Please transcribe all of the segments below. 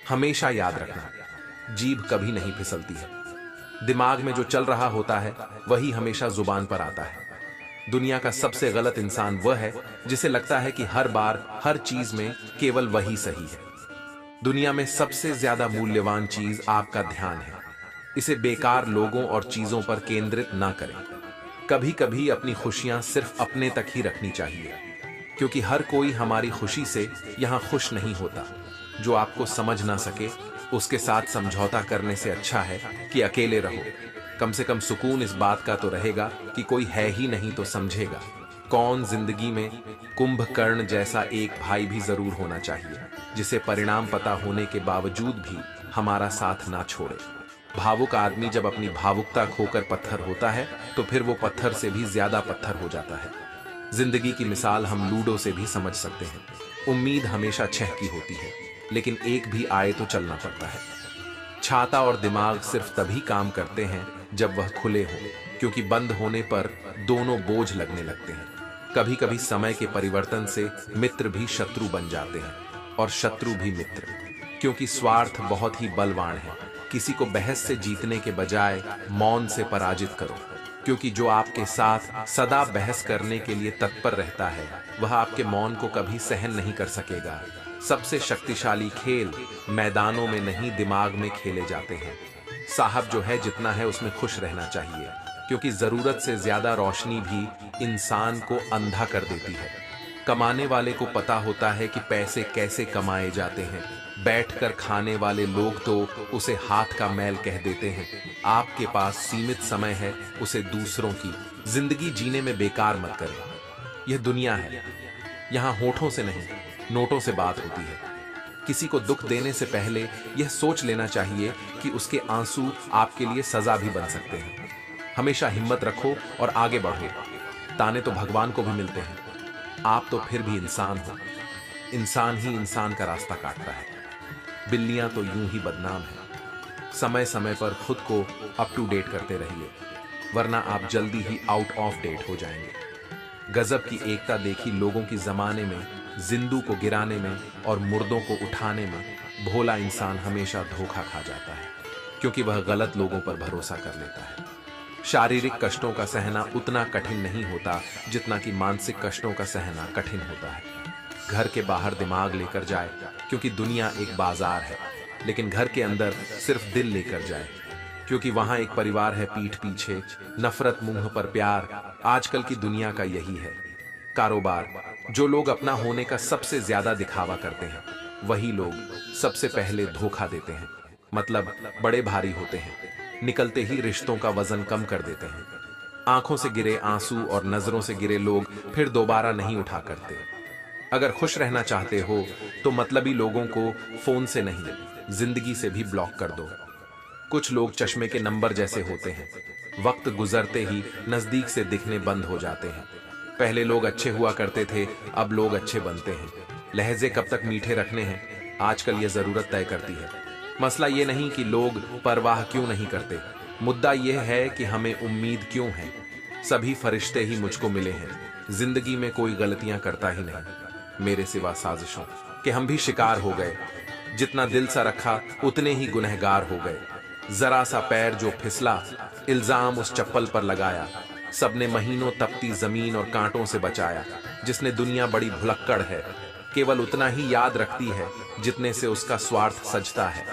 हमेशा याद रखना, जीभ कभी नहीं फिसलती है। दिमाग में जो चल रहा होता है वही हमेशा जुबान पर आता है। दुनिया का सबसे गलत इंसान वह है जिसे लगता है कि हर बार हर चीज में केवल वही सही है। दुनिया में सबसे ज्यादा मूल्यवान चीज आपका ध्यान है। इसे बेकार लोगों और चीजों पर केंद्रित ना करें। कभी कभी अपनी खुशियां सिर्फ अपने तक ही रखनी चाहिए, क्योंकि हर कोई हमारी खुशी से यहां खुश नहीं होता। जो आपको समझ ना सके उसके साथ समझौता करने से अच्छा है कि अकेले रहो। कम से कम सुकून इस बात का तो रहेगा कि कोई है ही नहीं तो समझेगा कौन। जिंदगी में कुंभकर्ण जैसा एक भाई भी जरूर होना चाहिए, जिसे परिणाम पता होने के बावजूद भी हमारा साथ ना छोड़े। भावुक आदमी जब अपनी भावुकता खोकर पत्थर होता है तो फिर वो पत्थर से भी ज्यादा पत्थर हो जाता है। जिंदगी की मिसाल हम लूडो से भी समझ सकते हैं। उम्मीद हमेशा 6 की होती है, लेकिन एक भी आए तो चलना पड़ता है। छाता और दिमाग सिर्फ तभी काम करते हैं जब वह खुले हों, क्योंकि बंद होने पर दोनों बोझ लगने लगते हैं। कभी कभी समय के परिवर्तन से मित्र भी शत्रु बन जाते हैं और शत्रु भी मित्र, क्योंकि स्वार्थ बहुत ही बलवान है। किसी को बहस से जीतने के बजाय मौन से पराजित करो, क्योंकि जो आपके साथ सदा बहस करने के लिए तत्पर रहता है वह आपके मौन को कभी सहन नहीं कर सकेगा। सबसे शक्तिशाली खेल मैदानों में नहीं दिमाग में खेले जाते हैं। साहब जो है जितना है उसमें खुश रहना चाहिए, क्योंकि जरूरत से ज्यादा रोशनी भी इंसान को अंधा कर देती है। कमाने वाले को पता होता है कि पैसे कैसे कमाए जाते हैं। बैठकर खाने वाले लोग तो उसे हाथ का मैल कह देते हैं। आपके पास सीमित समय है, उसे दूसरों की जिंदगी जीने में बेकार मत करें। यह दुनिया है, यहाँ होठों से नहीं नोटों से बात होती है। किसी को दुख देने से पहले यह सोच लेना चाहिए कि उसके आंसू आपके लिए सजा भी बन सकते हैं। हमेशा हिम्मत रखो और आगे बढ़ो। ताने तो भगवान को भी मिलते हैं, आप तो फिर भी इंसान हो। इंसान ही इंसान का रास्ता काटता है। बिल्लियां तो यूं ही बदनाम हैं। समय समय पर खुद को अप टू डेट करते रहिए, वरना आप जल्दी ही आउट ऑफ डेट हो जाएंगे। गजब की एकता देखी लोगों की जमाने में। जिंदू को गिराने में और मुर्दों को उठाने में भोला इंसान हमेशा धोखा खा जाता है, क्योंकि वह गलत लोगों पर भरोसा कर लेता है। शारीरिक कष्टों का सहना उतना कठिन नहीं होता जितना कि मानसिक कष्टों का सहना कठिन होता है। घर के बाहर दिमाग लेकर जाए, क्योंकि दुनिया एक बाजार है, लेकिन घर के अंदर सिर्फ दिल लेकर जाए, क्योंकि वहां एक परिवार है पीठ पीछे, नफरत मुंह पर प्यार। आजकल की दुनिया का यही है। कारोबार, जो लोग अपना होने का सबसे ज्यादा दिखावा करते हैं वही लोग सबसे पहले धोखा देते हैं। मतलब बड़े भारी होते हैं, निकलते ही रिश्तों का वजन कम कर देते हैं। आंखों से गिरे आंसू और नजरों से गिरे लोग फिर दोबारा नहीं उठा करते। अगर खुश रहना चाहते हो तो मतलबी लोगों को फोन से नहीं जिंदगी से भी ब्लॉक कर दो। कुछ लोग चश्मे के नंबर जैसे होते हैं, वक्त गुजरते ही नजदीक से दिखने बंद हो जाते हैं। पहले लोग अच्छे हुआ करते थे, अब लोग अच्छे बनते हैं। लहजे कब तक मीठे रखने हैं, आजकल ये जरूरत तय करती है। मसला ये नहीं कि लोग परवाह क्यों नहीं करते, मुद्दा यह है कि हमें उम्मीद क्यों है। सभी फरिश्ते ही मुझको मिले हैं, जिंदगी में कोई गलतियां करता ही नहीं मेरे सिवा साजिशों कि हम भी शिकार हो गए। जितना दिल सा रखा उतने ही गुनहगार हो गए। जरा सा पैर जो फिसला, इल्जाम उस चप्पल पर लगाया। सबने महीनों तपती जमीन और कांटों से बचाया। जिसने दुनिया बड़ी भुलक्कड़ है, केवल उतना ही याद रखती है जितने से उसका स्वार्थ सजता है।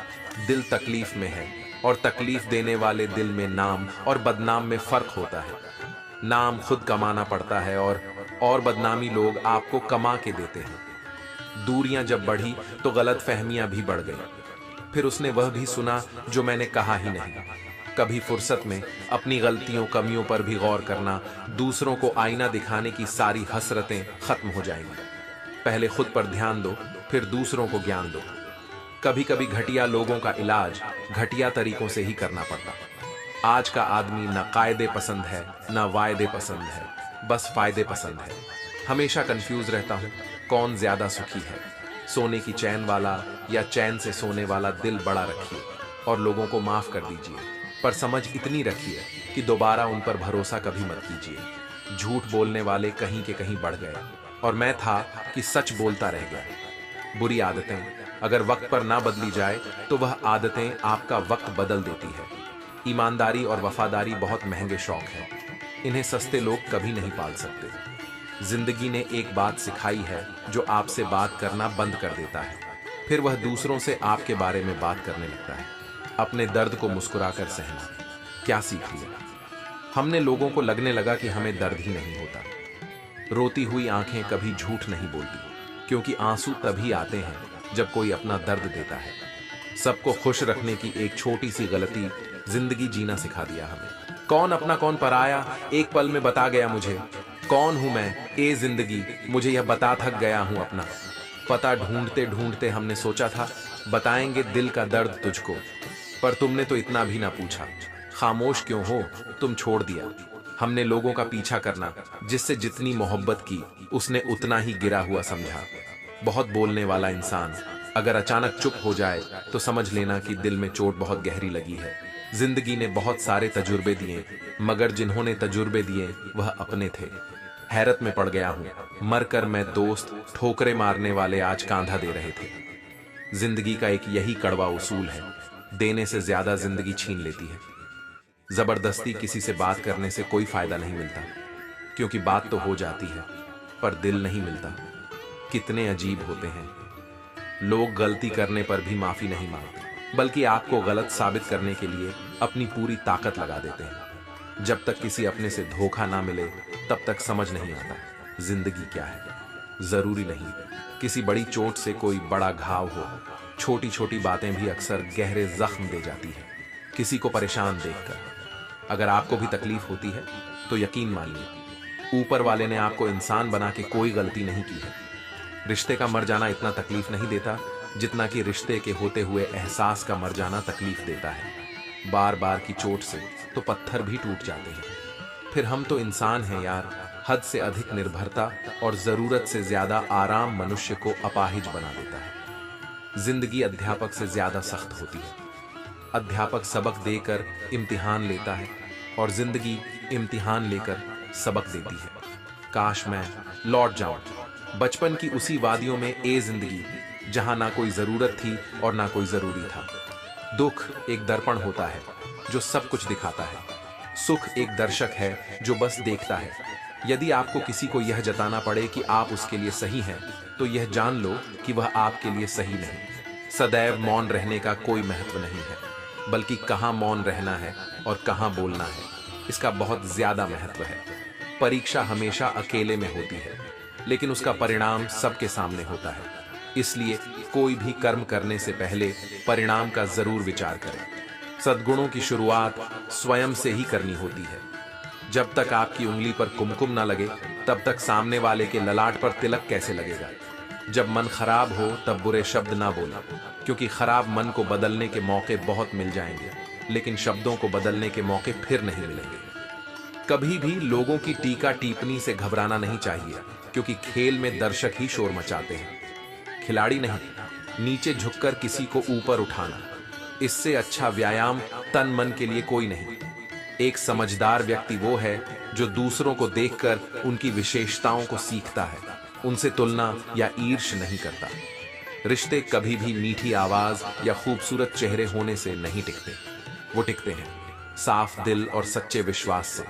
दिल तकलीफ में है और तकलीफ देने वाले दिल में नाम और बदनाम में फर्क होता है। नाम खुद कमाना पड़ता है और बदनामी लोग आपको कमा के देते हैं। दूरियां जब बढ़ी तो गलत फहमियां भी बढ़ गई। फिर उसने वह भी सुना जो मैंने कहा ही नहीं। कभी फुर्सत में अपनी गलतियों कमियों पर भी गौर करना, दूसरों को आईना दिखाने की सारी हसरतें खत्म हो जाएंगी। पहले खुद पर ध्यान दो, फिर दूसरों को ज्ञान दो। कभी कभी घटिया लोगों का इलाज घटिया तरीकों से ही करना पड़ता। आज का आदमी न कायदे पसंद है न वायदे पसंद है, बस फायदे पसंद है। हमेशा कंफ्यूज रहता हूं कौन ज्यादा सुखी है, सोने की चैन वाला या चैन से सोने वाला। दिल बड़ा रखिए और लोगों को माफ कर दीजिए, पर समझ इतनी रखिए कि दोबारा उन पर भरोसा कभी मत कीजिए। झूठ बोलने वाले कहीं के कहीं बढ़ गए और मैं था कि सच बोलता रह गया। बुरी आदतें अगर वक्त पर ना बदली जाए तो वह आदतें आपका वक्त बदल देती है। ईमानदारी और वफादारी बहुत महंगे शौक हैं। इन्हें सस्ते लोग कभी नहीं पाल सकते। जिंदगी ने एक बात सिखाई है जो आपसे बात करना बंद कर देता है, फिर वह दूसरों से आपके बारे में बात करने लगता है। अपने दर्द को मुस्कुराकर सहना। क्या सीख लिया? हमने लोगों को लगने लगा कि हमें दर्द ही नहीं होता। रोती हुई आंखें कभी झूठ नहीं बोलती, क्योंकि आंसू तभी आते हैं जब कोई अपना दर्द देता है। सबको खुश रखने की एक छोटी सी गलती जिंदगी जीना सिखा दिया हमें। कौन अपना कौन पराया एक पल में बता गया मुझे। कौन हूं मैं ए जिंदगी, मुझे यह बता थक गया हूं अपना। पता ढूंढते ढूंढते हमने सोचा था बताएंगे दिल का दर्द तुझको, पर तुमने तो इतना भी ना पूछा। खामोश क्यों हो तुम, छोड़ दिया हमने लोगों का पीछा करना। जिससे जितनी मोहब्बत की उसने उतना ही गिरा हुआ समझा। बहुत बोलने वाला इंसान अगर अचानक चुप हो जाए तो समझ लेना कि दिल में चोट बहुत गहरी लगी है। जिंदगी ने बहुत सारे तजुर्बे दिए, मगर जिन्होंने तजुर्बे दिए वह अपने थे। हैरत में पड़ गया हूं मरकर मैं दोस्त, ठोकरे मारने वाले आज कांधा दे रहे थे। जिंदगी का एक यही कड़वा उसूल है, देने से ज्यादा जिंदगी छीन लेती है। जबरदस्ती किसी से बात करने से कोई फायदा नहीं मिलता, क्योंकि बात तो हो जाती है पर दिल नहीं मिलता। कितने अजीब होते हैं लोग, गलती करने पर भी माफी नहीं मांगते, बल्कि आपको गलत साबित करने के लिए अपनी पूरी ताकत लगा देते हैं। जब तक किसी अपने से धोखा ना मिले तब तक समझ नहीं आता जिंदगी क्या है। जरूरी नहीं किसी बड़ी चोट से कोई बड़ा घाव हो, छोटी छोटी बातें भी अक्सर गहरे जख्म दे जाती है किसी को परेशान देखकर। अगर आपको भी तकलीफ होती है तो यकीन मानिए ऊपर वाले ने आपको इंसान बना के कोई गलती नहीं की है। रिश्ते का मर जाना इतना तकलीफ नहीं देता जितना कि रिश्ते के होते हुए एहसास का मर जाना तकलीफ देता है। बार बार की चोट से तो पत्थर भी टूट जाते हैं। फिर हम तो इंसान हैं यार। हद से अधिक निर्भरता और जरूरत से ज्यादा आराम मनुष्य को अपाहिज बना देता है। जिंदगी अध्यापक से ज्यादा सख्त होती है। अध्यापक सबक देकर इम्तिहान लेता है और जिंदगी इम्तिहान लेकर सबक देती है। काश मैं लौट जाऊं बचपन की उसी वादियों में ए जिंदगी, जहां ना कोई जरूरत थी और ना कोई जरूरी था। दुख एक दर्पण होता है जो सब कुछ दिखाता है। सुख एक दर्शक है जो बस देखता है। यदि आपको किसी को यह जताना पड़े कि आप उसके लिए सही हैं, तो यह जान लो कि वह आपके लिए सही नहीं। सदैव मौन रहने का कोई महत्व नहीं है, बल्कि कहां मौन रहना है और कहां बोलना है, इसका बहुत ज्यादा महत्व है। परीक्षा हमेशा अकेले में होती है, लेकिन उसका परिणाम सबके सामने होता है। इसलिए कोई भी कर्म करने से पहले परिणाम का जरूर विचार करें। सद्गुणों की शुरुआत स्वयं से ही करनी होती है। जब तक आपकी उंगली पर कुमकुम ना लगे तब तक सामने वाले के ललाट पर तिलक कैसे लगेगा। जब मन खराब हो तब बुरे शब्द ना बोलें, क्योंकि खराब मन को बदलने के मौके बहुत मिल जाएंगे, लेकिन शब्दों को बदलने के मौके फिर नहीं मिलेंगे। कभी भी लोगों की टीका टिप्पणी से घबराना नहीं चाहिए, क्योंकि खेल में दर्शक ही शोर मचाते हैं, खिलाड़ी नहीं। नीचे झुककर किसी को ऊपर उठाना, इससे अच्छा व्यायाम तन मन के लिए कोई नहीं। एक समझदार व्यक्ति वो है जो दूसरों को देखकर उनकी विशेषताओं को सीखता है, उनसे तुलना या ईर्ष नहीं करता। रिश्ते कभी भी मीठी आवाज या खूबसूरत चेहरे होने से नहीं टिकते, वो टिकते हैं साफ दिल और सच्चे विश्वास से।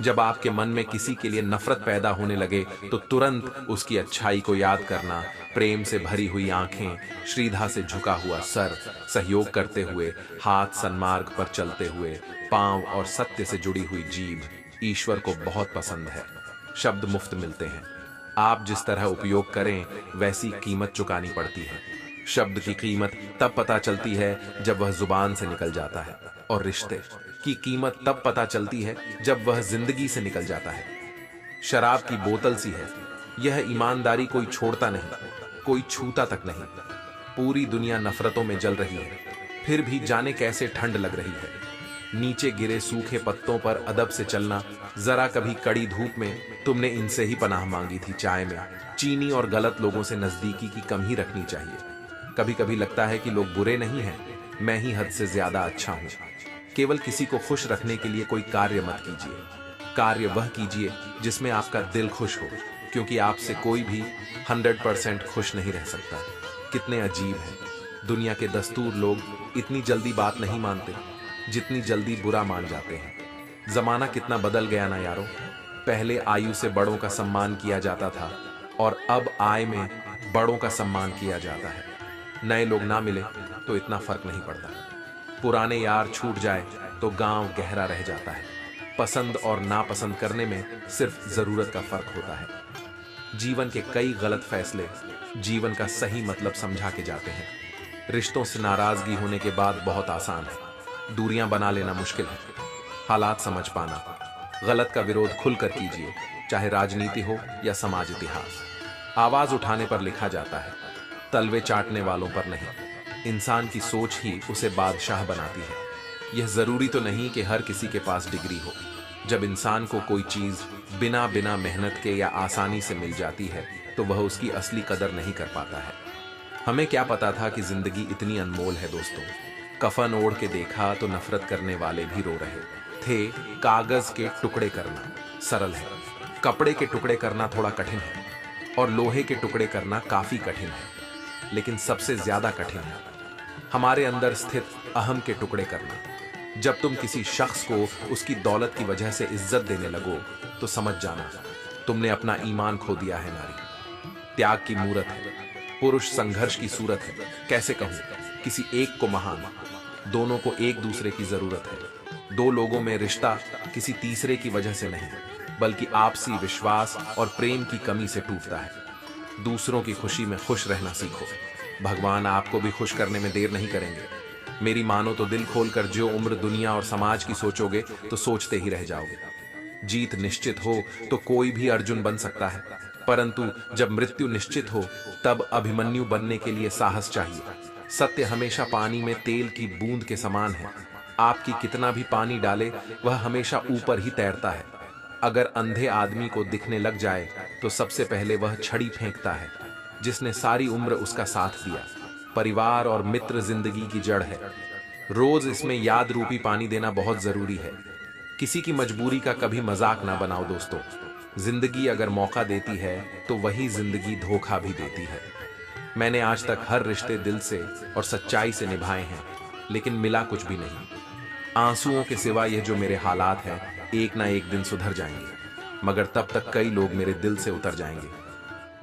जब आपके मन में किसी के लिए नफरत पैदा होने लगे तो तुरंत उसकी अच्छाई को याद करना, प्रेम से भरी हुई आंखें, श्रीधा से झुका हुआ सर, सहयोग करते हुए हाथ, सन्मार्ग पर चलते हुए पांव और सत्य से जुड़ी हुई जीभ ईश्वर को बहुत पसंद है। शब्द मुफ्त मिलते हैं, आप जिस तरह उपयोग करें वैसी कीमत चुकानी पड़ती है। शब्द की कीमत तब पता चलती है जब वह जुबान से निकल जाता है, और रिश्ते की कीमत तब पता चलती है जब वह जिंदगी से निकल जाता है। शराब की बोतल सी है, यह ईमानदारी कोई छोड़ता नहीं, कोई छूता तक नहीं। पूरी दुनिया नफरतों में जल रही है, फिर भी जाने कैसे ठंड लग रही है। नीचे गिरे सूखे पत्तों पर अदब से चलना, जरा कभी कड़ी धूप में तुमने इनसे ही पनाह मांगी थी। चाय में चीनी और गलत लोगों से नजदीकी की कम ही रखनी चाहिए। कभी कभी लगता है कि लोग बुरे नहीं हैं, मैं ही हद से ज्यादा अच्छा हूं। केवल किसी को खुश रखने के लिए कोई कार्य मत कीजिए। कार्य वह कीजिए जिसमें आपका दिल खुश हो, क्योंकि आपसे कोई भी 100% खुश नहीं रह सकता। कितने अजीब हैं। दुनिया के दस्तूर लोग इतनी जल्दी बात नहीं मानते जितनी जल्दी बुरा मान जाते हैं। जमाना कितना बदल गया ना यारों। पहले आयु से बड़ों का सम्मान किया जाता था और अब आय में बड़ों का सम्मान किया जाता है। नए लोग ना मिले तो इतना फर्क नहीं पड़ता। पुराने यार छूट जाए तो गांव गहरा रह जाता है। पसंद और नापसंद करने में सिर्फ जरूरत का फर्क होता है। जीवन के कई गलत फैसले जीवन का सही मतलब समझा के जाते हैं। रिश्तों से नाराजगी होने के बाद बहुत आसान है, दूरियां बना लेना मुश्किल है। हालात समझ पाना, गलत का विरोध खुलकर कीजिए, चाहे राजनीति हो या समाज इतिहास। आवाज उठाने पर लिखा जाता है, तलवे चाटने वालों पर नहीं। इंसान की सोच ही उसे बादशाह बनाती है। यह जरूरी तो नहीं कि हर किसी के पास डिग्री हो। जब इंसान को कोई चीज बिना बिना मेहनत के या आसानी से मिल जाती है तो वह उसकी असली कदर नहीं कर पाता है। हमें क्या पता था कि जिंदगी इतनी अनमोल है दोस्तों। कफन ओढ़ के देखा तो नफरत करने वाले भी रो रहे थे। कागज के टुकड़े करना सरल है, कपड़े के टुकड़े करना थोड़ा कठिन है, और लोहे के टुकड़े करना काफी कठिन है। लेकिन सबसे ज्यादा कठिन है हमारे अंदर स्थित अहम के टुकड़े करना। जब तुम किसी शख्स को उसकी दौलत की वजह से इज्जत देने लगो तो समझ जाना तुमने अपना ईमान खो दिया है। नारी त्याग की मूरत है, पुरुष संघर्ष की सूरत है। कैसे कहूं, किसी एक को महान, दोनों को एक दूसरे की जरूरत है। दो लोगों में रिश्ता किसी तीसरे की वजह से नहीं, बल्कि आपसी विश्वास और प्रेम की कमी से टूटता है। दूसरों की खुशी में खुश रहना सीखो। भगवान आपको भी खुश करने में देर नहीं करेंगे। मेरी मानो तो दिल खोलकर जो उम्र दुनिया और समाज की सोचोगे तो सोचते ही रह जाओगे। जीत निश्चित हो तो कोई भी अर्जुन बन सकता है, परंतु जब मृत्यु निश्चित हो तब अभिमन्यु बनने के लिए साहस चाहिए। सत्य हमेशा पानी में तेल की बूंद के समान है। आपकी कितना भी पानी डाले वह हमेशा ऊपर ही तैरता है। अगर अंधे आदमी को दिखने लग जाए तो सबसे पहले वह छड़ी फेंकता है जिसने सारी उम्र उसका साथ दिया। परिवार और मित्र जिंदगी की जड़ है। रोज इसमें याद रूपी पानी देना बहुत जरूरी है। किसी की मजबूरी का कभी मजाक ना बनाओ दोस्तों। जिंदगी अगर मौका देती है तो वही जिंदगी धोखा भी देती है। मैंने आज तक हर रिश्ते दिल से और सच्चाई से निभाए हैं, लेकिन मिला कुछ भी नहीं। आंसुओं के सिवा यह जो मेरे हालात हैं एक ना एक दिन सुधर जाएंगे, मगर तब तक कई लोग मेरे दिल से उतर जाएंगे।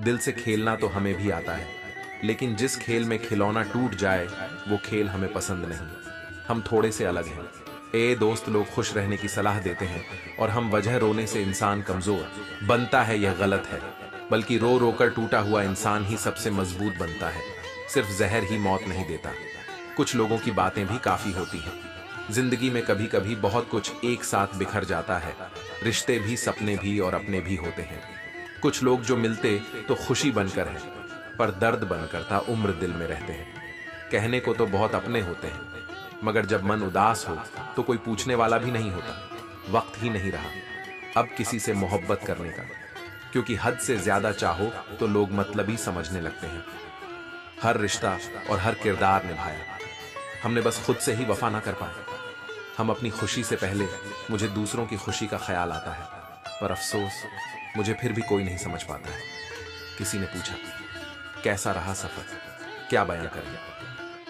दिल से खेलना तो हमें भी आता है, लेकिन जिस खेल में खिलौना टूट जाए वो खेल हमें पसंद नहीं। हम थोड़े से अलग हैं। ए दोस्त, लोग खुश रहने की सलाह देते हैं और हम वजह रोने से इंसान कमजोर बनता है, यह गलत है। बल्कि रो रोकर टूटा हुआ इंसान ही सबसे मजबूत बनता है। सिर्फ जहर ही मौत नहीं देता। कुछ लोगों की बातें भी काफी होती हैं। जिंदगी में कभी कभी बहुत कुछ एक साथ बिखर जाता है। रिश्ते भी, सपने भी और अपने भी होते हैं। कुछ लोग जो मिलते तो खुशी बनकर है, पर दर्द बनकर था उम्र दिल में रहते हैं। कहने को तो बहुत अपने होते हैं, मगर जब मन उदास हो तो कोई पूछने वाला भी नहीं होता। वक्त ही नहीं रहा अब किसी से मोहब्बत करने का, क्योंकि हद से ज्यादा चाहो तो लोग मतलबी समझने लगते हैं। हर रिश्ता और हर किरदार निभाया, हमने बस खुद से ही वफा ना कर पाए। हम अपनी खुशी से पहले मुझे दूसरों की खुशी का ख्याल आता है, पर अफसोस मुझे फिर भी कोई नहीं समझ पाता है। किसी ने पूछा, कैसा रहा सफर? क्या बयां करें?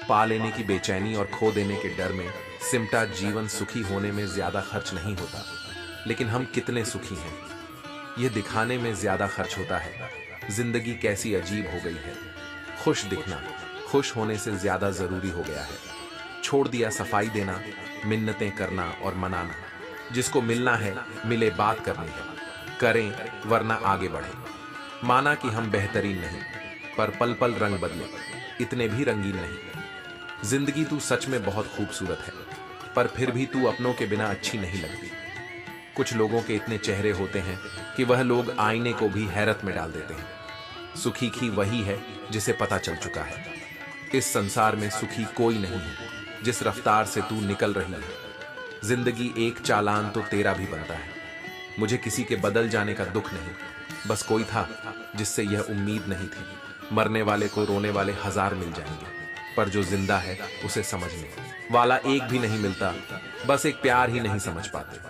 पा लेने की बेचैनी और खो देने के डर में सिमटा जीवन सुखी होने में ज्यादा खर्च नहीं होता, लेकिन हम कितने सुखी हैं यह दिखाने में ज्यादा खर्च होता है। जिंदगी कैसी अजीब हो गई है। खुश दिखना खुश होने से ज्यादा जरूरी हो गया है। छोड़ दिया सफाई देना, मिन्नतें करना और मनाना। जिसको मिलना है मिले, बात करनी है, करें वरना आगे बढ़े। माना कि हम बेहतरीन नहीं, पर पल पल रंग बदले, इतने भी रंगीन नहीं। जिंदगी तू सच में बहुत खूबसूरत है, पर फिर भी तू अपनों के बिना अच्छी नहीं लगती। कुछ लोगों के इतने चेहरे होते हैं कि वह लोग आईने को भी हैरत में डाल देते हैं। सुखी की वही है जिसे पता चल चुका है इस संसार में सुखी कोई नहीं है जिस रफ्तार से तू निकल रही है। जिंदगी एक चालान तो तेरा भी बनता है। मुझे किसी के बदल जाने का दुख नहीं, बस कोई था जिससे यह उम्मीद नहीं थी। मरने वाले को रोने वाले हजार मिल जाएंगे, पर जो जिंदा है उसे समझने वाला एक भी नहीं मिलता। बस एक प्यार ही नहीं समझ पाते।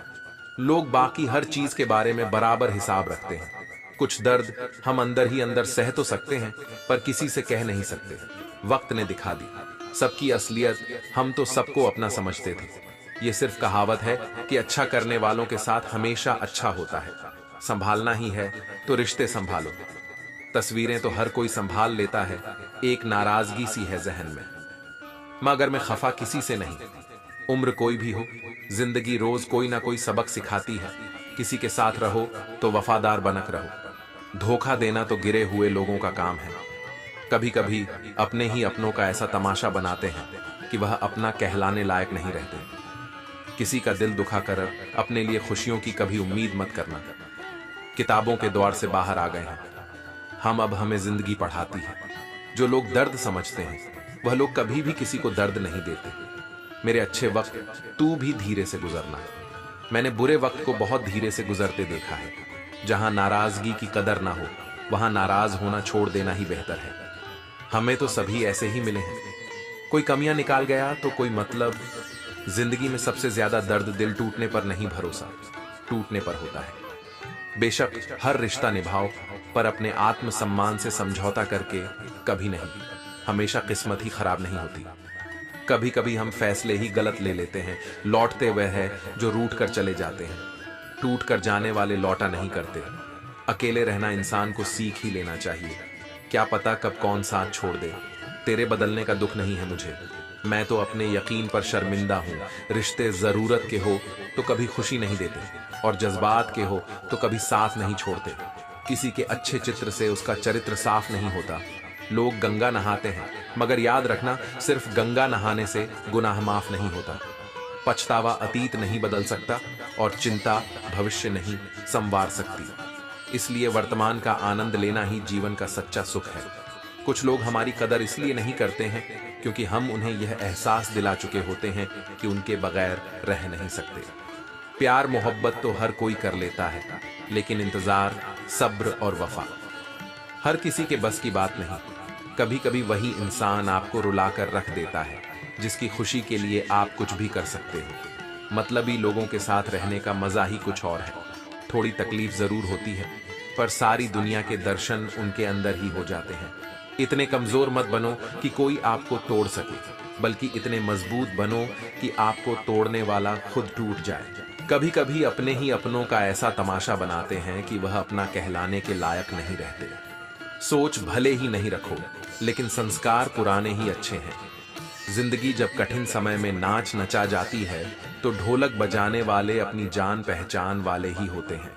लोग बाकी हर चीज के बारे में बराबर हिसाब रखते हैं। कुछ दर्द हम अंदर ही अंदर सह तो सकते हैं, पर किसी से कह नहीं सकते। वक्त ने दिखा दी सबकी असलियत। हम तो सबको अपना समझते थे। ये सिर्फ कहावत है कि अच्छा करने वालों के साथ हमेशा अच्छा होता है। संभालना ही है तो रिश्ते संभालो। तस्वीरें तो हर कोई संभाल लेता है, एक नाराजगी सी है जहन में, मगर मैं खफा किसी से नहीं। उम्र कोई भी हो, जिंदगी रोज कोई ना कोई सबक सिखाती है। किसी के साथ रहो तो वफादार बनक रहो। धोखा देना तो गिरे हुए लोगों का काम है। कभी कभी अपने ही अपनों का ऐसा तमाशा बनाते हैं कि वह अपना कहलाने लायक नहीं रहते। किसी का दिल दुखा कर अपने लिए खुशियों की कभी उम्मीद मत करना। किताबों के द्वार से बाहर आ गए हैं हम, अब हमें जिंदगी पढ़ाती है। जो लोग दर्द समझते हैं वह लोग कभी भी किसी को दर्द नहीं देते। मेरे अच्छे वक्त तू भी धीरे से गुजरना। मैंने बुरे वक्त को बहुत धीरे से गुजरते देखा है। जहां नाराजगी की कदर ना हो वहां नाराज होना छोड़ देना ही बेहतर है। हमें तो सभी ऐसे ही मिले हैं, कोई कमियां निकाल गया तो कोई मतलब। जिंदगी में सबसे ज्यादा दर्द दिल टूटने पर नहीं, भरोसा टूटने पर होता है। बेशक हर रिश्ता निभाओ, पर अपने आत्मसम्मान से समझौता करके कभी नहीं। हमेशा किस्मत ही खराब नहीं होती। कभी कभी हम फैसले ही गलत ले लेते हैं। लौटते वह है जो रूठ कर चले जाते हैं। टूट कर जाने वाले लौटा नहीं करते। अकेले रहना इंसान को सीख ही लेना चाहिए। क्या पता कब कौन साथ छोड़ दे। तेरे बदलने का दुख नहीं है मुझे, मैं तो अपने यकीन पर शर्मिंदा हूं। रिश्ते जरूरत के हो तो कभी खुशी नहीं देते, और जज्बात के हो तो कभी साथ नहीं छोड़ते। किसी के अच्छे चित्र से उसका चरित्र साफ नहीं होता। लोग गंगा नहाते हैं, मगर याद रखना सिर्फ गंगा नहाने से गुनाह माफ नहीं होता। पछतावा अतीत नहीं बदल सकता और चिंता भविष्य नहीं संवार सकती। इसलिए वर्तमान का आनंद लेना ही जीवन का सच्चा सुख है। कुछ लोग हमारी कदर इसलिए नहीं करते हैं क्योंकि हम उन्हें यह एहसास दिला चुके होते हैं कि उनके बगैर रह नहीं सकते। प्यार मोहब्बत तो हर कोई कर लेता है, लेकिन इंतजार, सब्र और वफा हर किसी के बस की बात नहीं। कभी कभी वही इंसान आपको रुलाकर रख देता है जिसकी खुशी के लिए आप कुछ भी कर सकते हो। मतलबी लोगों के साथ रहने का मजा ही कुछ और है। थोड़ी तकलीफ जरूर होती है, पर सारी दुनिया के दर्शन उनके अंदर ही हो जाते हैं। इतने कमजोर मत बनो कि कोई आपको तोड़ सके, बल्कि इतने मजबूत बनो कि आपको तोड़ने वाला खुद टूट जाए। कभी कभी अपने ही अपनों का ऐसा तमाशा बनाते हैं कि वह अपना कहलाने के लायक नहीं रहते। सोच भले ही नहीं रखो, लेकिन संस्कार पुराने ही अच्छे हैं। जिंदगी जब कठिन समय में नाच नचा जाती है तो ढोलक बजाने वाले अपनी जान पहचान वाले ही होते हैं।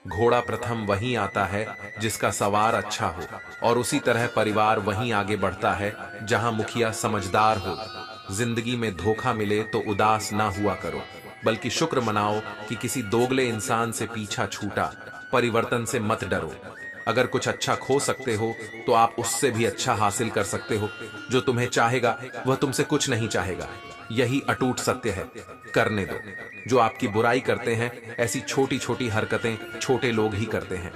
घोड़ा प्रथम वहीं आता है जिसका सवार अच्छा हो, और उसी तरह परिवार वहीं आगे बढ़ता है जहां मुखिया समझदार हो। जिंदगी में धोखा मिले तो उदास ना हुआ करो, बल्कि शुक्र मनाओ कि किसी दोगले इंसान से पीछा छूटा। परिवर्तन से मत डरो। अगर कुछ अच्छा खो सकते हो तो आप उससे भी अच्छा हासिल कर सकते हो। जो तुम्हें चाहेगा वह तुमसे कुछ नहीं चाहेगा, यही अटूट सत्य है। करने दो। जो आपकी बुराई करते हैं ऐसी छोटी छोटी हरकतें छोटे लोग ही करते हैं।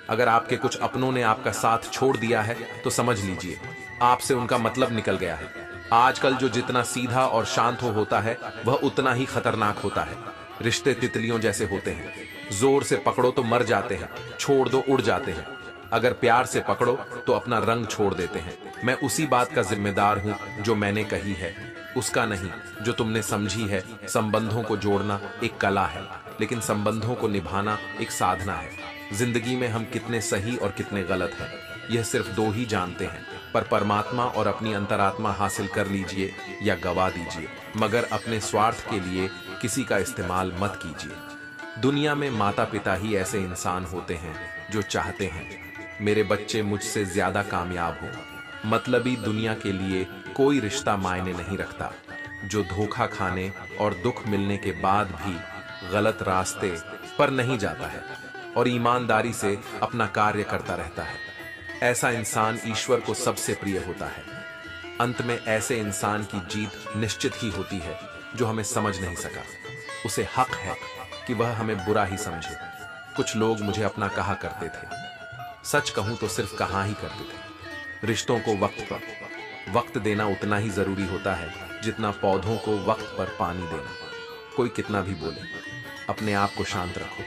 अगर आपके कुछ अपनों ने आपका साथ छोड़ दिया है तो समझ लीजिए आपसे उनका मतलब निकल गया है। आजकल जो जितना सीधा और शांत होता है वह उतना ही खतरनाक होता है। रिश्ते तितलियों जैसे होते हैं, जोर से पकड़ो तो मर जाते हैं, छोड़ दो उड़ जाते हैं। अगर प्यार से पकड़ो तो अपना रंग छोड़ देते हैं। मैं उसी बात का जिम्मेदार हूं जो मैंने कही है, उसका नहीं जो तुमने समझी है। संबंधों को जोड़ना एक कला है, लेकिन संबंधों को निभाना एक साधना है। जिंदगी में हम कितने सही और कितने गलत हैं यह सिर्फ दो ही जानते हैं। पर परमात्मा और अपनी अंतरात्मा हासिल कर लीजिए या गवा दीजिए, मगर अपने स्वार्थ के लिए किसी का इस्तेमाल मत कीजिए। दुनिया में माता पिता ही ऐसे इंसान होते हैं जो चाहते हैं मेरे बच्चे मुझसे ज्यादा कामयाब हो। मतलबी दुनिया के लिए कोई रिश्ता मायने नहीं रखता। जो धोखा खाने और दुख मिलने के बाद भी गलत रास्ते पर नहीं जाता है और ईमानदारी से अपना कार्य करता रहता है, ऐसा इंसान ईश्वर को सबसे प्रिय होता है। अंत में ऐसे इंसान की जीत निश्चित ही होती है जो हमें समझ नहीं सका। उसे हक है कि वह हमें बुरा ही समझे। कुछ लोग मुझे अपना कहा करते थे, सच कहूं तो सिर्फ कहा ही करते थे। रिश्तों को वक्त देना उतना ही जरूरी होता है जितना पौधों को वक्त पर पानी देना। कोई कितना भी बोले, अपने आप को शांत रखो,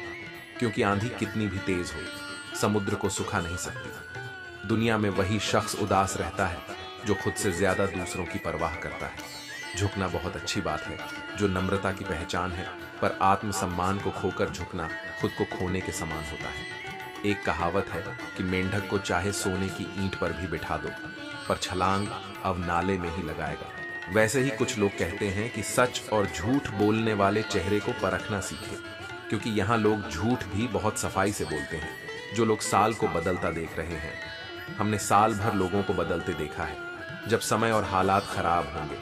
क्योंकि आंधी कितनी भी तेज हो समुद्र को सुखा नहीं सकती। दुनिया में वही शख्स उदास रहता है जो खुद से ज्यादा दूसरों की परवाह करता है। झुकना बहुत अच्छी बात है, जो नम्रता की पहचान है, पर आत्मसम्मान को खोकर झुकना खुद को खोने के समान होता है। एक कहावत है कि मेंढक को चाहे सोने की ईंट पर भी बिठा दो, पर छलांग अब नाले में ही लगाएगा। वैसे ही कुछ लोग कहते हैं कि सच और झूठ बोलने वाले चेहरे को परखना सीखें, क्योंकि यहाँ लोग झूठ भी बहुत सफाई से बोलते हैं। जो लोग साल को बदलता देख रहे हैं, हमने साल भर लोगों को बदलते देखा है। जब समय और हालात खराब होंगे,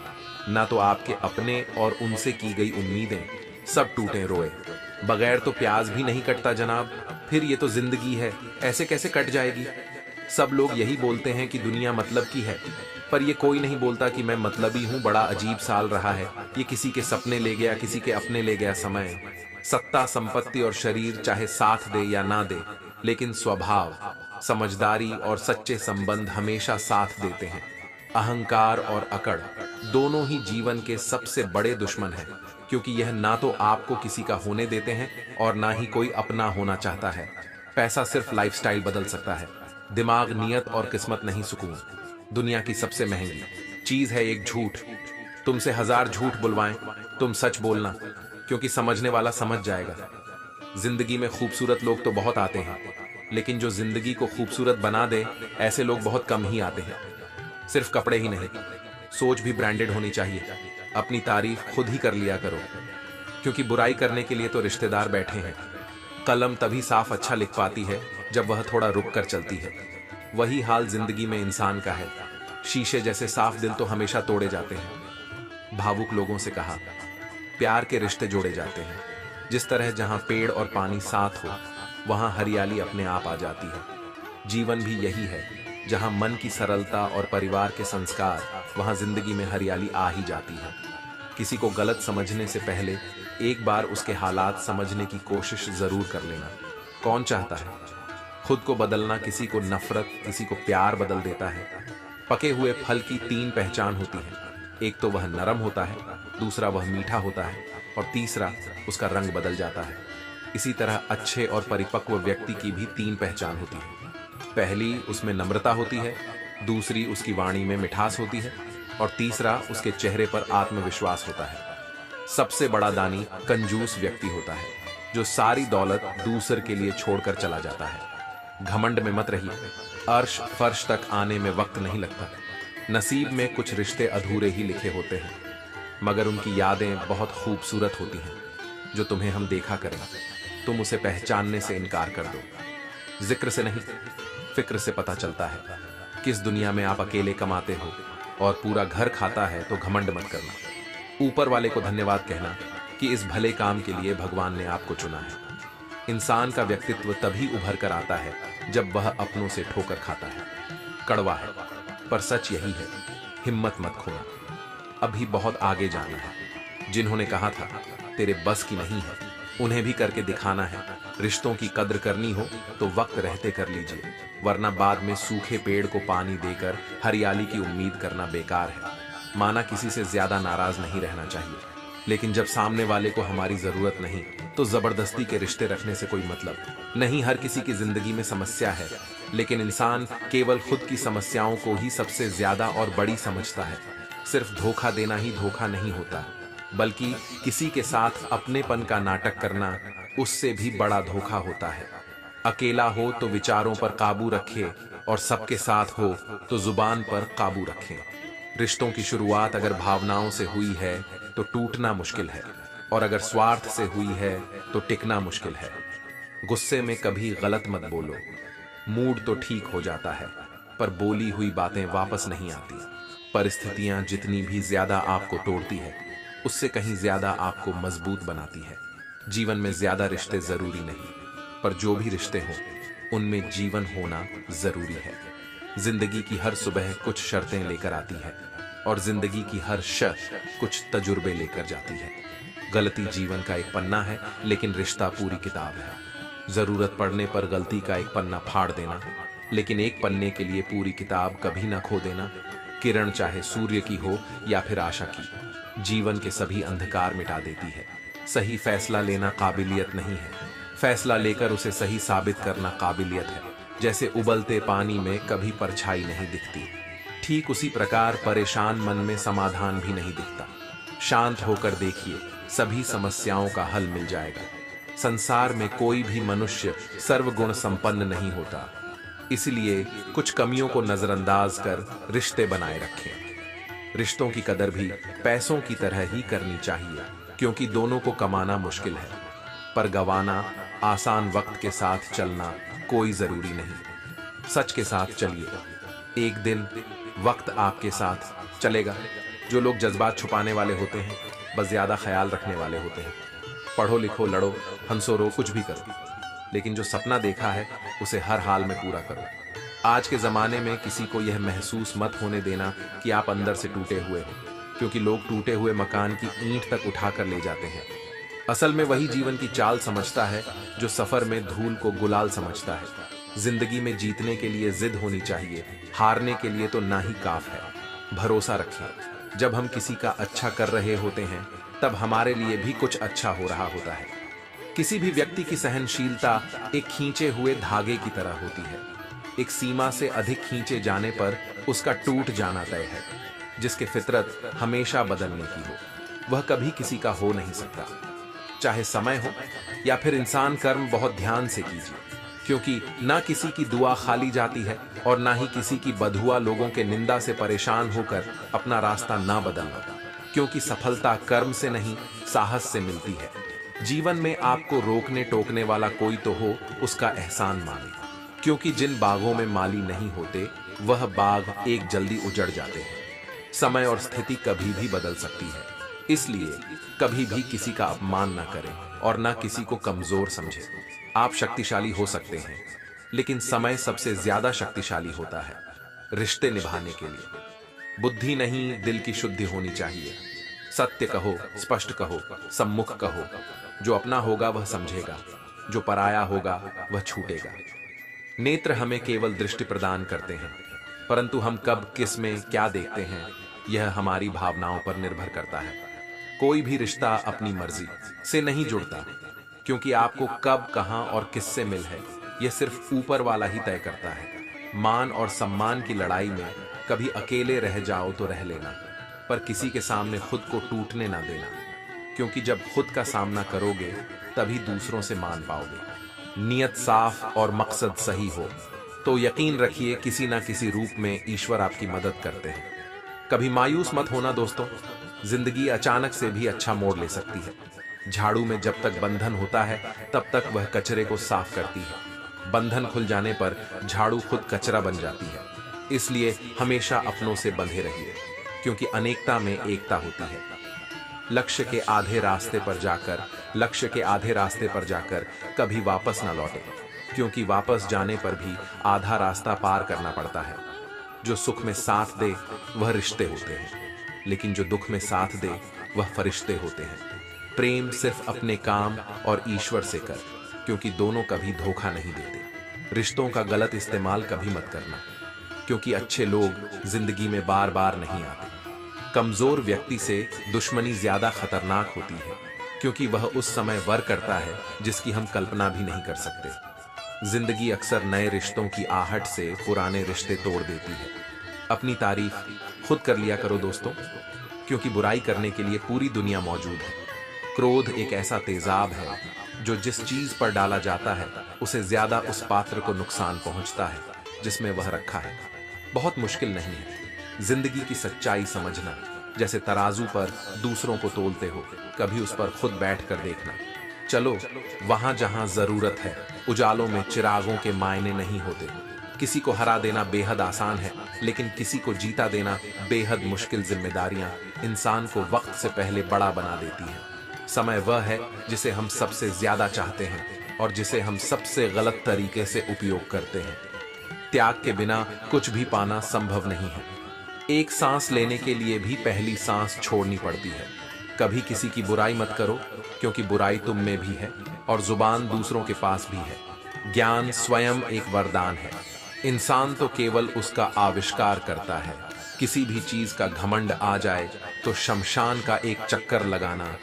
ना तो आपके अपने और उनसे की गई उम्मीदें सब टूटे रोए। बगैर तो प्याज भी नहीं कटता जनाब, फिर ये तो जिंदगी है, ऐसे कैसे कट जाएगी। सब लोग यही बोलते हैं कि दुनिया मतलब की है, पर ये कोई नहीं बोलता कि मैं मतलबी हूं। बड़ा अजीब साल रहा है ये, किसी के सपने ले गया, किसी के अपने ले गया समय। सत्ता, संपत्ति और शरीर चाहे साथ दे या ना दे, लेकिन स्वभाव, समझदारी और सच्चे संबंध हमेशा साथ देते हैं। अहंकार और अकड़ दोनों ही जीवन के सबसे बड़े दुश्मन हैं, क्योंकि यह ना तो आपको किसी का होने देते हैं और ना ही कोई अपना होना चाहता है। पैसा सिर्फ लाइफस्टाइल बदल सकता है, दिमाग, नियत और किस्मत नहीं सुकून। दुनिया की सबसे महंगी चीज है एक झूठ। तुमसे 1000 झूठ बुलवाएं, तुम सच बोलना, क्योंकि समझने वाला समझ जाएगा। जिंदगी में खूबसूरत लोग तो बहुत आते हैं, लेकिन जो जिंदगी को खूबसूरत बना दे, ऐसे लोग बहुत कम ही आते हैं। सिर्फ कपड़े ही नहीं, सोच भी ब्रांडेड होनी चाहिए। अपनी तारीफ खुद ही कर लिया करो, क्योंकि बुराई करने के लिए तो रिश्तेदार बैठे हैं। कलम तभी साफ अच्छा लिख पाती है जब वह थोड़ा रुक कर चलती है। वही हाल जिंदगी में इंसान का है। शीशे जैसे साफ दिल तो हमेशा तोड़े जाते हैं। भावुक लोगों से कहा, प्यार के रिश्ते जोड़े जाते हैं। जिस तरह जहां पेड़ और पानी साथ हो, वहां हरियाली अपने आप आ जाती है। जीवन भी यही है, जहां मन की सरलता और परिवार के संस्कार, वहां जिंदगी में हरियाली आ ही जाती है। किसी को गलत समझने से पहले एक बार उसके हालात समझने की कोशिश जरूर कर लेना। कौन चाहता है खुद को बदलना? किसी को नफरत, किसी को प्यार बदल देता है। पके हुए फल की 3 पहचान होती है, एक तो वह नरम होता है, दूसरा वह मीठा होता है, और तीसरा उसका रंग बदल जाता है। इसी तरह अच्छे और परिपक्व व्यक्ति की भी 3 पहचान होती है। पहली उसमें नम्रता होती है, दूसरी उसकी वाणी में मिठास होती है, और तीसरा उसके चेहरे पर आत्मविश्वास होता है। सबसे बड़ा दानी कंजूस व्यक्ति होता है, जो सारी दौलत दूसर के लिए छोड़कर चला जाता है। घमंड में मत रहिए, अर्श फर्श तक आने में वक्त नहीं लगता। नसीब में कुछ रिश्ते अधूरे ही लिखे होते हैं, मगर उनकी यादें बहुत खूबसूरत होती हैं। जो तुम्हें हम देखा करें, तुम उसे पहचानने से इनकार कर दो। जिक्र से नहीं, फिक्र से पता चलता है किस दुनिया में आप अकेले कमाते हो और पूरा घर खाता है। तो घमंड मत करना, ऊपर वाले को धन्यवाद कहना कि इस भले काम के लिए भगवान ने आपको चुना है। इंसान का व्यक्तित्व तभी उभर कर आता है जब वह अपनों से ठोकर खाता है। कड़वा है, पर सच यही है, हिम्मत मत खोना, अभी बहुत आगे जाना है। जिन्होंने कहा था तेरे बस की नहीं है, उन्हें भी करके दिखाना है। रिश्तों की कद्र करनी हो तो वक्त रहते कर लीजिए, वरना बाद में सूखे पेड़ को पानी देकर हरियाली की उम्मीद करना बेकार है। माना किसी से ज्यादा नाराज नहीं रहना चाहिए, लेकिन जब सामने वाले को हमारी जरूरत नहीं, तो जबरदस्ती के रिश्ते रखने से कोई मतलब नहीं। हर किसी की जिंदगी में समस्या है, लेकिन इंसान केवल खुद की समस्याओं को ही सबसे ज्यादा और बड़ी समझता है। सिर्फ धोखा देना ही धोखा नहीं होता, बल्कि किसी के साथ अपनेपन का नाटक करना उससे भी बड़ा धोखा होता है। अकेला हो तो विचारों पर काबू रखे, और सबके साथ हो तो जुबान पर काबू रखें। रिश्तों की शुरुआत अगर भावनाओं से हुई है तो टूटना मुश्किल है, और अगर स्वार्थ से हुई है तो टिकना मुश्किल है। गुस्से में कभी गलत मत बोलो, मूड तो ठीक हो जाता है, पर बोली हुई बातें वापस नहीं आती। परिस्थितियां जितनी भी ज्यादा आपको तोड़ती है, उससे कहीं ज्यादा आपको मजबूत बनाती है। जीवन में ज्यादा रिश्ते जरूरी नहीं, पर जो भी रिश्ते हों उनमें जीवन होना जरूरी है। जिंदगी की हर सुबह कुछ शर्तें लेकर आती है, और जिंदगी की हर शर्त कुछ तजुर्बे लेकर जाती है। गलती जीवन का एक पन्ना है, लेकिन रिश्ता पूरी किताब है। जरूरत पड़ने पर गलती का एक पन्ना फाड़ देना, लेकिन एक पन्ने के लिए पूरी किताब कभी ना खो देना। किरण चाहे सूर्य की हो या फिर आशा की, जीवन के सभी अंधकार मिटा देती है। सही फैसला लेना काबिलियत नहीं है, फैसला लेकर उसे सही साबित करना काबिलियत है। जैसे उबलते पानी में कभी परछाई नहीं दिखती, ठीक उसी प्रकार परेशान मन में समाधान भी नहीं दिखता। शांत होकर देखिए, सभी समस्याओं का हल मिल जाएगा। संसार में कोई भी मनुष्य सर्वगुण संपन्न नहीं होता, इसलिए कुछ कमियों को नजरअंदाज कर रिश्ते बनाए रखें। रिश्तों की कदर भी पैसों की तरह ही करनी चाहिए, क्योंकि दोनों को कमाना मुश्किल है, पर गंवाना आसान। वक्त के साथ चलना कोई जरूरी नहीं, सच के साथ चलिए, एक दिन वक्त आपके साथ चलेगा। जो लोग जज्बात छुपाने वाले होते हैं, बस ज्यादा ख्याल रखने वाले होते हैं। पढ़ो लिखो, लड़ो, हंसो, रो, कुछ भी करो, लेकिन जो सपना देखा है उसे हर हाल में पूरा करो। आज के जमाने में किसी को यह महसूस मत होने देना कि आप अंदर से टूटे हुए हो, क्योंकि लोग टूटे हुए मकान की ईंट तक उठाकर ले जाते हैं। असल में वही जीवन की चाल समझता है जो सफर में धूल को गुलाल समझता है। जिंदगी में जीतने के लिए जिद होनी चाहिए, हारने के लिए तो ना ही काफ है। भरोसा रखें, जब हम किसी का अच्छा कर रहे होते हैं तब हमारे लिए भी कुछ अच्छा हो रहा होता है। किसी भी व्यक्ति की सहनशीलता एक खींचे हुए धागे की तरह होती है। एक सीमा से अधिक खींचे जाने पर उसका टूट जाना तय है। जिसकी फितरत हमेशा बदलने की हो, वह कभी किसी का हो नहीं सकता। चाहे समय हो या फिर इंसान, कर्म बहुत ध्यान से कीजिए, क्योंकि ना किसी की दुआ खाली जाती है और ना ही किसी की बदहुआ लोगों के निंदा से परेशान होकर अपना रास्ता ना बदलना, क्योंकि सफलता कर्म से नहीं, साहस से मिलती है। जीवन में आपको रोकने टोकने वाला कोई तो हो, उसका एहसान माने, क्योंकि जिन बागों में माली नहीं होते वह बाग एक जल्दी उजड़ जाते हैं। समय और स्थिति कभी भी बदल सकती है, इसलिए कभी भी किसी का अपमान ना करें और ना किसी को कमजोर समझें। आप शक्तिशाली हो सकते हैं, लेकिन समय सबसे ज्यादा शक्तिशाली होता है रिश्ते निभाने के लिए। बुद्धि नहीं, दिल की शुद्धि होनी चाहिए। सत्य कहो, स्पष्ट कहो, सम्मुख कहो। जो अपना होगा वह समझेगा, जो पराया होगा वह छूटेगा। नेत्र हमें केवल दृष्टि प्रदान करते हैं, परंतु हम कब किस में क्या देखते हैं यह हमारी भावनाओं पर निर्भर करता है। कोई भी रिश्ता अपनी मर्जी से नहीं जुड़ता, क्योंकि आपको कब, कहां और किससे मिल है यह सिर्फ ऊपर वाला ही तय करता है। मान और सम्मान की लड़ाई में कभी अकेले रह जाओ तो रह लेना, पर किसी के सामने खुद को टूटने ना देना, क्योंकि जब खुद का सामना करोगे तभी दूसरों से मान पाओगे। नियत साफ और मकसद सही हो तो यकीन रखिए किसी ना किसी रूप में ईश्वर आपकी मदद करते हैं। कभी मायूस मत होना दोस्तों, जिंदगी अचानक से भी अच्छा मोड़ ले सकती है। झाड़ू में जब तक बंधन होता है तब तक वह कचरे को साफ करती है। बंधन खुल जाने पर झाड़ू खुद कचरा बन जाती है। इसलिए हमेशा अपनों से बंधे रहिए, क्योंकि अनेकता में एकता होती है। लक्ष्य के आधे रास्ते पर जाकर कभी वापस ना लौटे, क्योंकि वापस जाने पर भी आधा रास्ता पार करना पड़ता है। जो सुख में साथ दे वह रिश्ते होते हैं, लेकिन जो दुख में साथ दे वह फरिश्ते होते हैं। प्रेम सिर्फ अपने काम और ईश्वर से कर, क्योंकि दोनों कभी धोखा नहीं देते। रिश्तों का गलत इस्तेमाल कभी मत करना, क्योंकि अच्छे लोग जिंदगी में बार बार नहीं आते। कमजोर व्यक्ति से दुश्मनी ज्यादा खतरनाक होती है, क्योंकि वह उस समय वर करता है जिसकी हम कल्पना भी नहीं कर सकते। जिंदगी अक्सर नए रिश्तों की आहट से पुराने रिश्ते तोड़ देती है। अपनी तारीफ खुद कर लिया करो दोस्तों, क्योंकि बुराई करने के लिए पूरी दुनिया मौजूद है। क्रोध एक ऐसा तेजाब है जो जिस चीज पर डाला जाता है उसे ज्यादा उस पात्र को नुकसान पहुंचता है जिसमें वह रखा है। बहुत मुश्किल नहीं है जिंदगी की सच्चाई समझना। जैसे तराजू पर दूसरों को तोलते हो, कभी उस पर खुद बैठ कर देखना। चलो वहां जहां जरूरत है। उजालों में चिरागों के मायने नहीं होते। किसी को हरा देना बेहद आसान है, लेकिन किसी को जीता देना बेहद मुश्किल। जिम्मेदारियां इंसान को वक्त से पहले बड़ा बना देती हैं। समय वह है जिसे हम सबसे ज्यादा चाहते हैं और जिसे हम सबसे गलत तरीके से उपयोग करते हैं। त्याग के बिना कुछ भी पाना संभव नहीं है। एक सांस लेने के लिए भी पहली सांस छोड़नी पड़ती है। कभी किसी की बुराई मत करो, क्योंकि बुराई तुम में भी है और जुबान दूसरों के पास भी है। ज्ञान स्वयं एक वरदान है। इंसान तो केवल उसका आविष्कार करता है। किसी भी चीज का घमंड आ जाए तो शमशान का एक चक्कर लगाना